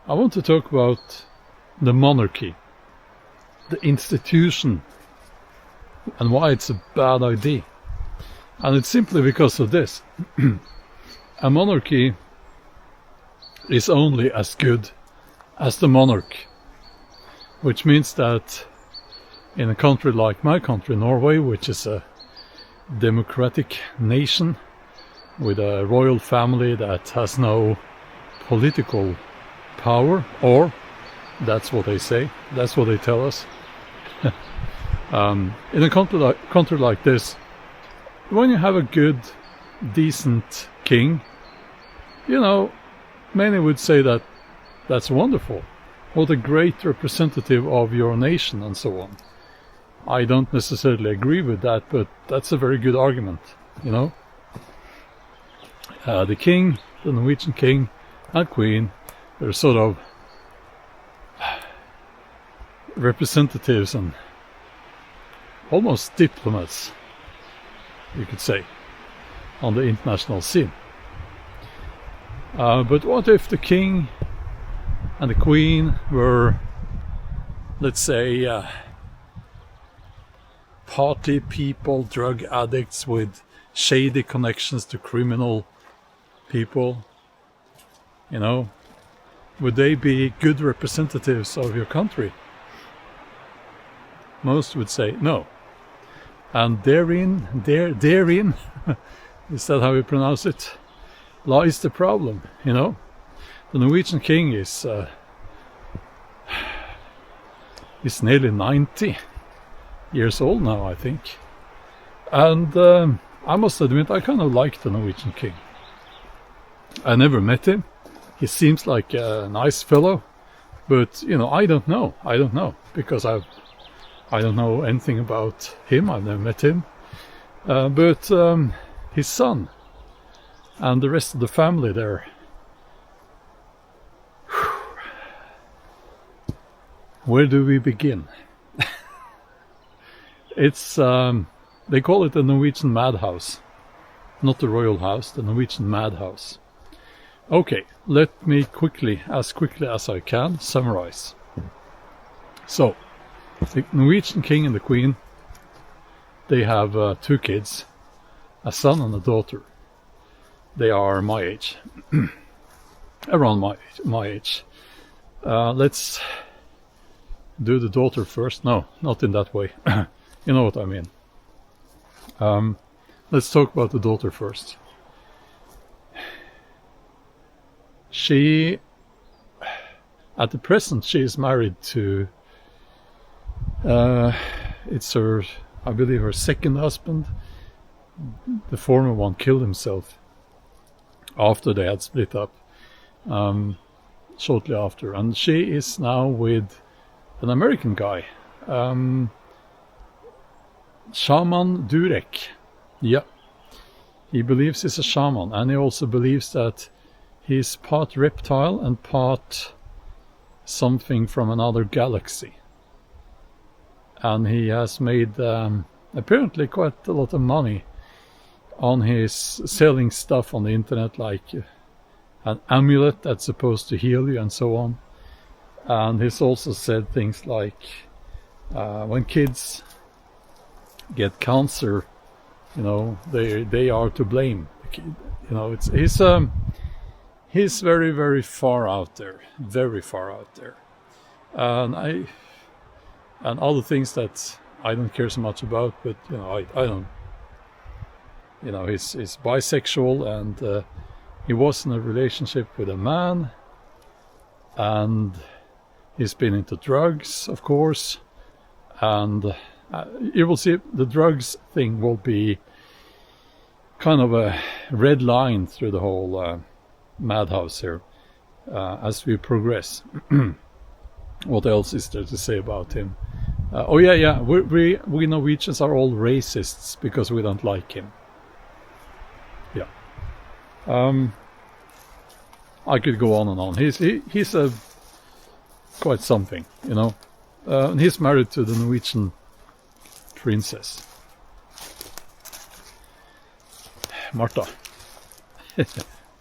I want to talk about the monarchy, the institution, and why it's a bad idea. And it's simply because of this. A monarchy is only as good as the monarch, which means that in a country like my country, Norway, which is a democratic nation with a royal family that has no political power, or that's what they say, that's what they tell us. In a country like this, when you have a good, decent king, you know, many would say that that's wonderful. What a great representative of your nation and so on. I don't necessarily agree with that, but that's a very good argument, you know. The king, the Norwegian king and queen, they're sort of representatives and almost diplomats, you could say, on the international scene. But what if the king and the queen were, let's say, party people, drug addicts with shady connections to criminal people? You know, would they be good representatives of your country? Most would say no. And therein, is that how you pronounce it? Lies the problem, you know. The Norwegian king is nearly 90 years old now, I think. And I must admit, I kind of like the Norwegian king. I never met him. He seems like a nice fellow, but you know, I don't know, because I don't know anything about him. I've never met him. But his son and the rest of the family there. Where do we begin? It's they call it the Norwegian madhouse, not the royal house, the Norwegian madhouse. Okay, let me quickly as I can, summarize. So, the Norwegian king and the queen, they have 2 kids, a son and a daughter. They are my age, around my age. Let's do the daughter first. No, not in that way. You know what I mean. Let's talk about the daughter first. She, at the present, she is married to, it's her, I believe, her second husband. The former one killed himself after they had split up, shortly after. And she is now with an American guy, Shaman Durek. Yeah, he believes he's a shaman, and he also believes that he's part reptile and part something from another galaxy. And he has made apparently quite a lot of money on his selling stuff on the internet, like an amulet that's supposed to heal you and so on. And he's also said things like when kids get cancer, you know, they are to blame. You know, he's very, very far out there, very far out there. And other things that I don't care so much about, but you know, I don't. You know, he's bisexual, and he was in a relationship with a man, and he's been into drugs, of course, and you will see the drugs thing will be kind of a red line through the whole madhouse here as we progress. What else is there to say about him? We Norwegians are all racists because we don't like him. Yeah. I could go on and on. He's a quite something, you know. And he's married to the Norwegian princess, Martha.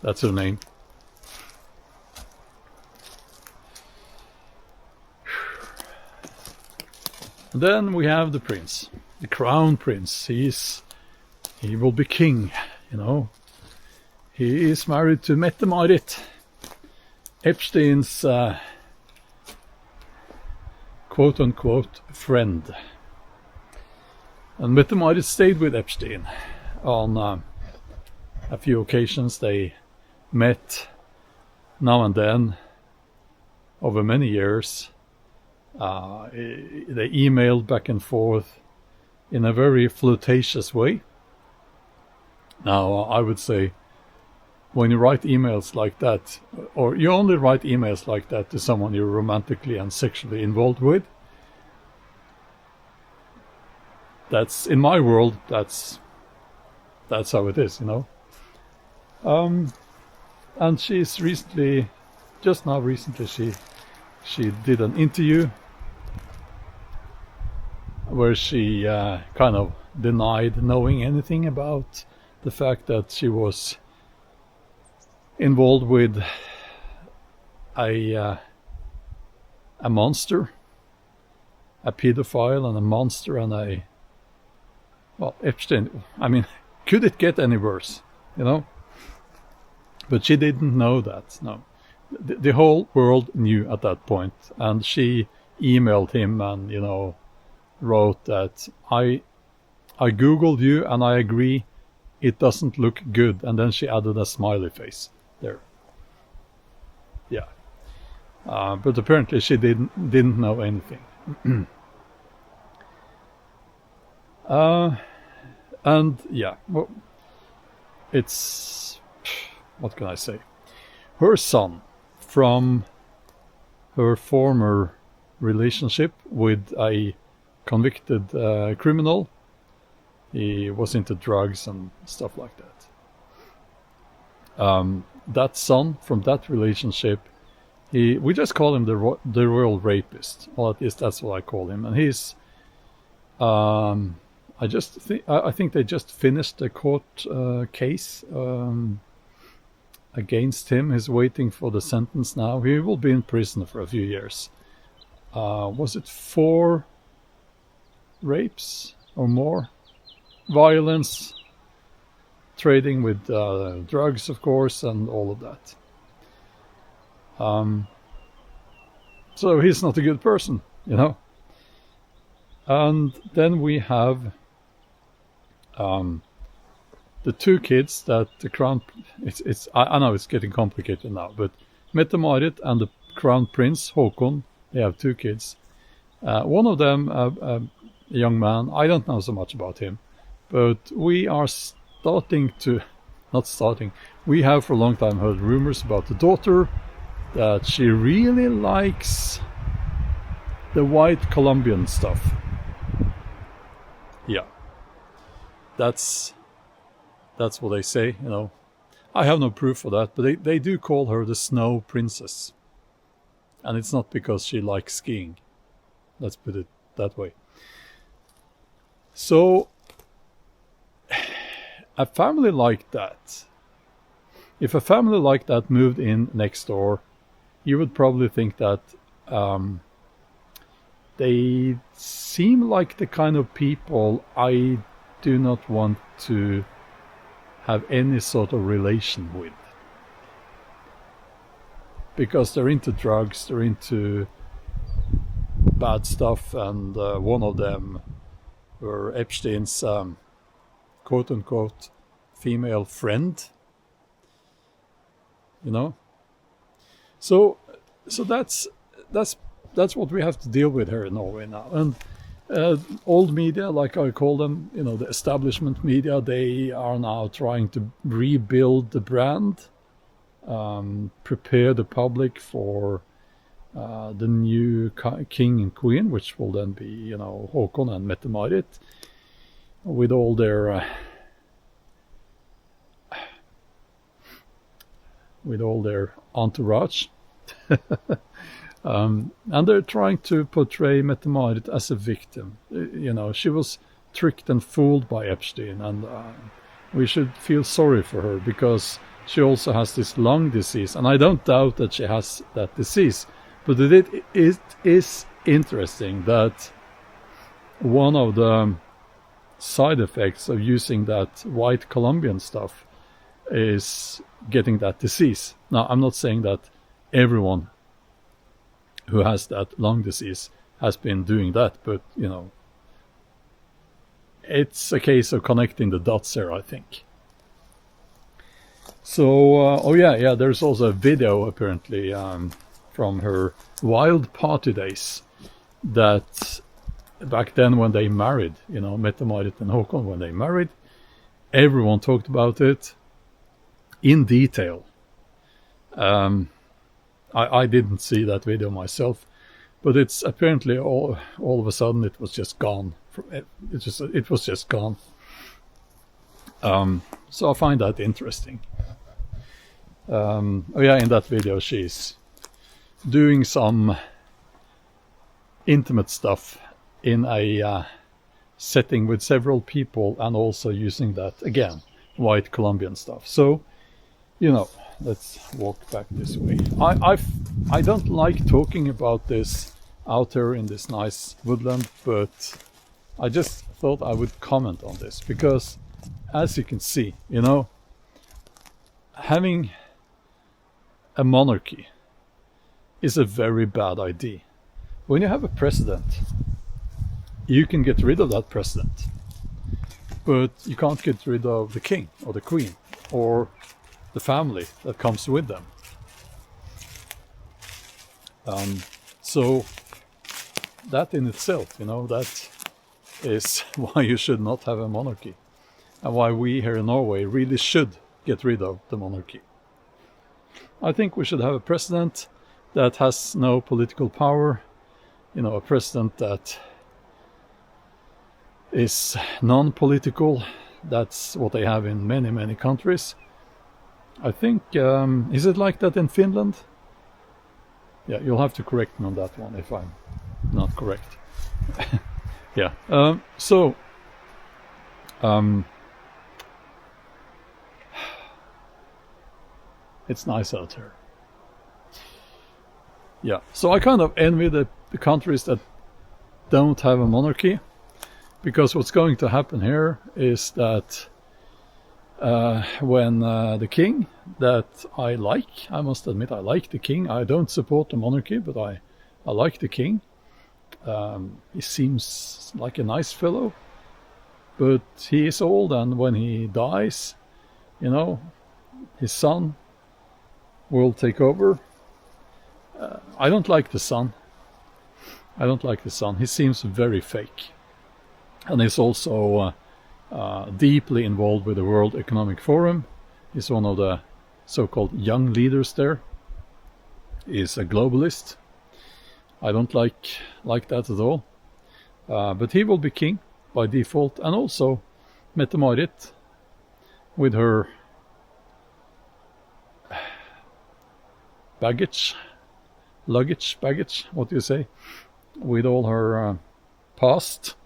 That's her name. And then we have the prince, the crown prince. He will be king, you know. He is married to Mette-Marit, Epstein's quote-unquote friend. And Mette-Marit stayed with Epstein on a few occasions. They met now and then over many years. They emailed back and forth in a very flirtatious way. Now, I would say, when you write emails like that, or you only write emails like that to someone you're romantically and sexually involved with, that's, in my world, that's how it is, you know. And she's recently, she did an interview where she kind of denied knowing anything about the fact that she was involved with a monster, a pedophile and a monster and a, well, Epstein. I mean, could it get any worse, you know? But she didn't know that, no. The whole world knew at that point, and she emailed him and, you know, wrote that I googled you and I agree it doesn't look good, and then she added a smiley face there. Yeah. But apparently she didn't know anything. And yeah, well, it's, what can I say? Her son, from her former relationship with a convicted criminal, he was into drugs and stuff like that. That son from that relationship, we just call him the royal rapist. Well, at least that's what I call him. And he's, I think they just finished a court case against him. He's waiting for the sentence now. He will be in prison for a few years. Was it 4 rapes or more? Violence, trading with drugs, of course, and all of that. So he's not a good person, you know. And then we have the 2 kids that the crown. I know it's getting complicated now, but Mette-Marit and the crown prince Håkon, they have 2 kids. One of them, a young man. I don't know so much about him. But we are we have for a long time heard rumors about the daughter, that she really likes the white Colombian stuff. Yeah. That's what they say, you know. I have no proof for that, but they do call her the Snow Princess. And it's not because she likes skiing. Let's put it that way. So, a family like that, if a family like that moved in next door, you would probably think that they seem like the kind of people I do not want to have any sort of relation with. Because they're into drugs, they're into bad stuff, and one of them were Epstein's quote-unquote female friend, you know. So that's what we have to deal with here in Norway now. And old media, like I call them, you know, the establishment media, they are now trying to rebuild the brand, prepare the public for the new king and queen, which will then be, you know, Håkon and Mette-Marit, with all their entourage. And they're trying to portray Mette-Marit as a victim. You know, she was tricked and fooled by Epstein, and we should feel sorry for her, because she also has this lung disease, and I don't doubt that she has that disease. But it is interesting that one of the side effects of using that white Colombian stuff is getting that disease. Now, I'm not saying that everyone who has that lung disease has been doing that, but you know, it's a case of connecting the dots here, I think. So, oh yeah, there's also a video apparently from her wild party days, that back then when they married, you know, Mette-Marit and Håkon, when they married, everyone talked about it in detail. I didn't see that video myself, but it's apparently all of a sudden it was just gone. It was just gone. So I find that interesting. Oh yeah, in that video she's doing some intimate stuff in a setting with several people, and also using that, again, white Colombian stuff. So, you know, let's walk back this way. I don't like talking about this out here in this nice woodland, but I just thought I would comment on this, because as you can see, you know, having a monarchy is a very bad idea. When you have a president, you can get rid of that president, but you can't get rid of the king or the queen or the family that comes with them. So that in itself, you know, that is why you should not have a monarchy, and why we here in Norway really should get rid of the monarchy. I think we should have a president that has no political power, you know, a president that is non-political. That's what they have in many, many countries. I think, is it like that in Finland? Yeah, you'll have to correct me on that one if I'm not correct. Yeah, it's nice out here. Yeah, so I kind of envy the countries that don't have a monarchy, because what's going to happen here is that when the king that I must admit I like the king. I don't support the monarchy, but I like the king. He seems like a nice fellow, but he is old, and when he dies, you know, his son will take over. I don't like the son. He seems very fake. And he's also deeply involved with the World Economic Forum. He's one of the so-called young leaders there. He's a globalist. I don't like that at all. But he will be king by default. And also Mette-Marit, with her baggage, what do you say? With all her past,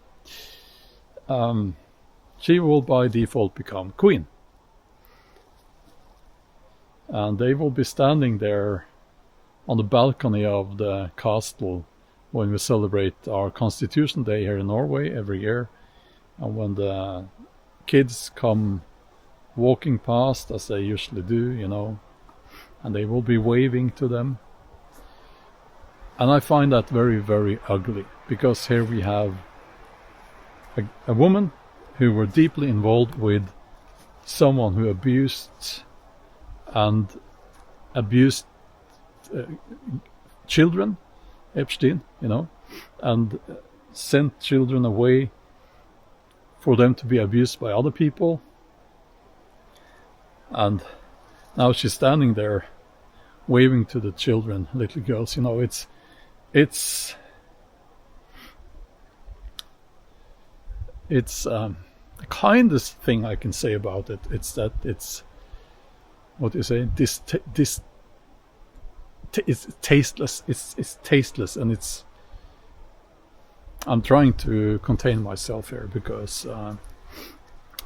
she will by default become queen. And they will be standing there on the balcony of the castle when we celebrate our Constitution Day here in Norway every year. And when the kids come walking past, as they usually do, you know, and they will be waving to them. And I find that very, very ugly, because here we have a woman who were deeply involved with someone who abused children, Epstein, you know, and sent children away for them to be abused by other people. And now she's standing there waving to the children, little girls, you know. It's the kindest thing I can say about it. It's that it's, what do you say, it's tasteless. It's tasteless, and I'm trying to contain myself here, because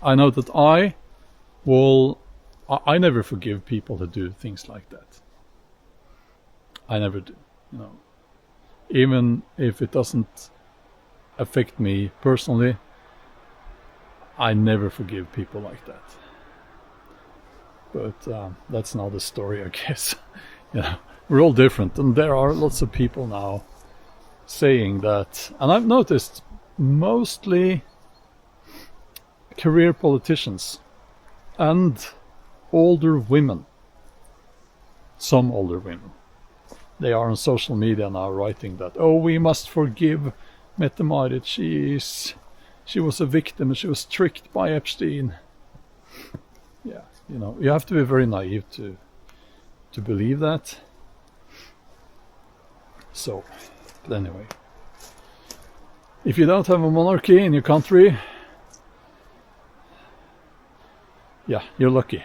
I know that I never forgive people who do things like that. I never do, you know. Even if it doesn't affect me personally. I never forgive people like that. But that's another story, I guess. You know, we're all different, and there are lots of people now saying that, and I've noticed mostly career politicians and older women, some older women, they are on social media now writing that, oh, we must forgive Mette-Marit, she was a victim and she was tricked by Epstein. Yeah, you know, you have to be very naive to believe that. So, but anyway, if you don't have a monarchy in your country, yeah, you're lucky.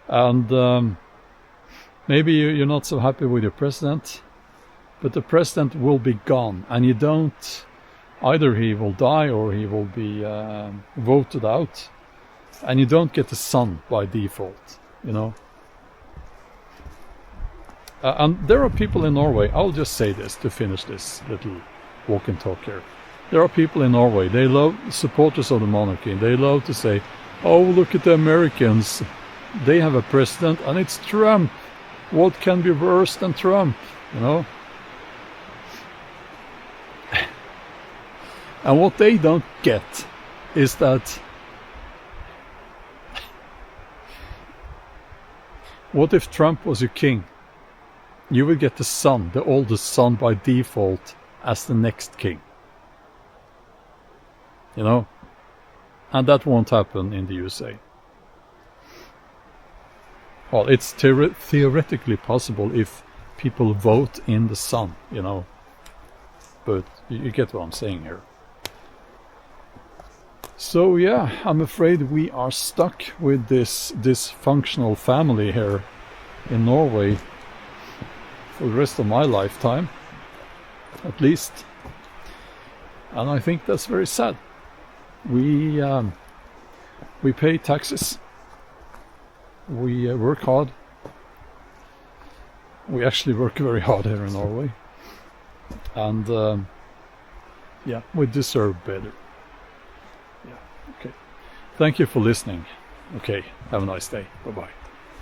And maybe you're not so happy with your president, but the president will be gone, and you don't, either he will die or he will be voted out, and you don't get the son by default, you know. And there are people in Norway, I'll just say this to finish this little walk and talk here. There are people in Norway, they love supporters of the monarchy, and they love to say, oh, look at the Americans, they have a president and it's Trump. What can be worse than Trump, you know? And what they don't get is that what if Trump was your king? You would get the son, the oldest son by default, as the next king. You know? And that won't happen in the USA. Well, it's theoretically possible if people vote in the son, you know. But you get what I'm saying here. So yeah, I'm afraid we are stuck with this dysfunctional family here in Norway for the rest of my lifetime, at least. And I think that's very sad. We pay taxes. We work hard. We actually work very hard here in Norway. And yeah, we deserve better. Yeah, okay. Thank you for listening. Okay, have a nice day. Bye-bye.